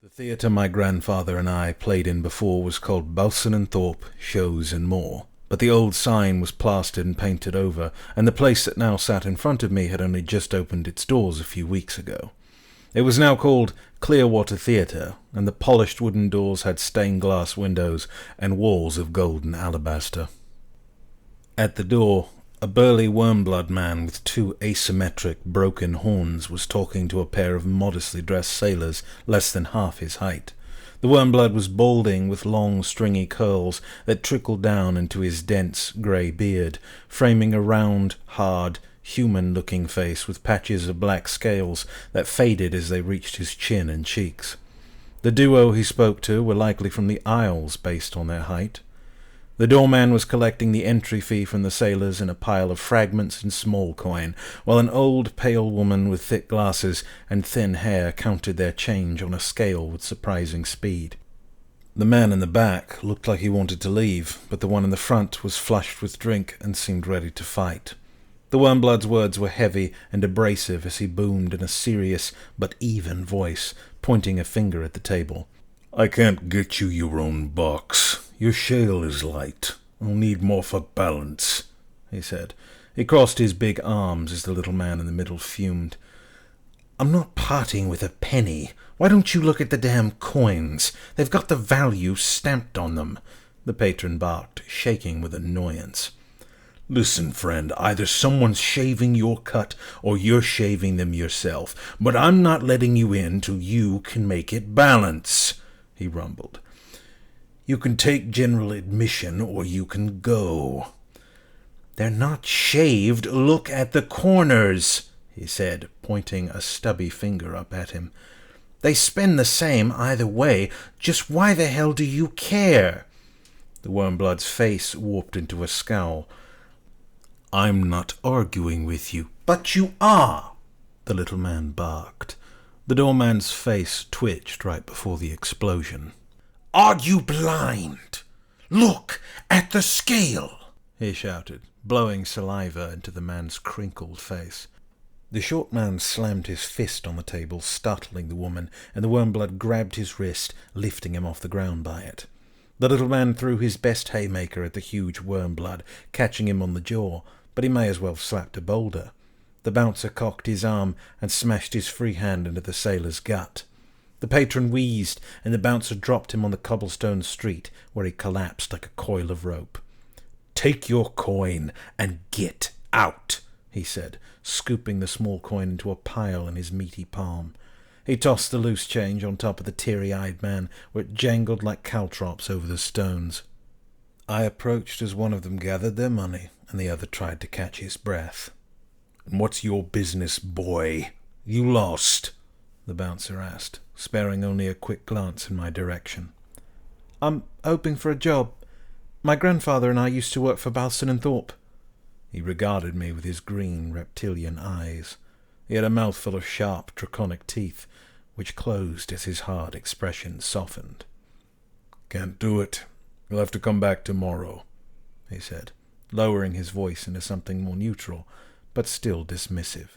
The theatre my grandfather and I played in before was called Balson and Thorpe Shows and More, but the old sign was plastered and painted over, and the place that now sat in front of me had only just opened its doors a few weeks ago. It was now called Clearwater Theatre, and the polished wooden doors had stained glass windows and walls of golden alabaster. At the door, a burly wormblood man with two asymmetric, broken horns was talking to a pair of modestly dressed sailors less than half his height. The wormblood was balding with long, stringy curls that trickled down into his dense, grey beard, framing a round, hard, human-looking face with patches of black scales that faded as they reached his chin and cheeks. The duo he spoke to were likely from the Isles based on their height. The doorman was collecting the entry fee from the sailors in a pile of fragments and small coin, while an old, pale woman with thick glasses and thin hair counted their change on a scale with surprising speed. The man in the back looked like he wanted to leave, but the one in the front was flushed with drink and seemed ready to fight. The wormblood's words were heavy and abrasive as he boomed in a serious but even voice, pointing a finger at the table. "I can't get you your own box. Your shale is light. I'll need more for balance," he said. He crossed his big arms as the little man in the middle fumed. "I'm not parting with a penny. Why don't you look at the damn coins? They've got the value stamped on them," the patron barked, shaking with annoyance. "Listen, friend, either someone's shaving your cut or you're shaving them yourself, but I'm not letting you in till you can make it balance," he rumbled. "You can take general admission or you can go." "They're not shaved. Look at the corners," he said, pointing a stubby finger up at him. "They spend the same either way. Just why the hell do you care?" The wormblood's face warped into a scowl. "I'm not arguing with you." "But you are," the little man barked. The doorman's face twitched right before the explosion. "Are you blind? Look at the scale," he shouted, blowing saliva into the man's crinkled face. The short man slammed his fist on the table, startling the woman, and the wormblood grabbed his wrist, lifting him off the ground by it. The little man threw his best haymaker at the huge wormblood, catching him on the jaw, but he may as well have slapped a boulder. The bouncer cocked his arm and smashed his free hand into the sailor's gut. The patron wheezed, and the bouncer dropped him on the cobblestone street, where he collapsed like a coil of rope. "Take your coin and get out," he said, scooping the small coin into a pile in his meaty palm. He tossed the loose change on top of the teary-eyed man, where it jangled like caltrops over the stones. I approached as one of them gathered their money, and the other tried to catch his breath. "And what's your business, boy? You lost?" the bouncer asked, sparing only a quick glance in my direction. "I'm hoping for a job. My grandfather and I used to work for Balson and Thorpe." He regarded me with his green, reptilian eyes. He had a mouthful of sharp, draconic teeth, which closed as his hard expression softened. "Can't do it. You'll have to come back tomorrow," he said, lowering his voice into something more neutral, but still dismissive.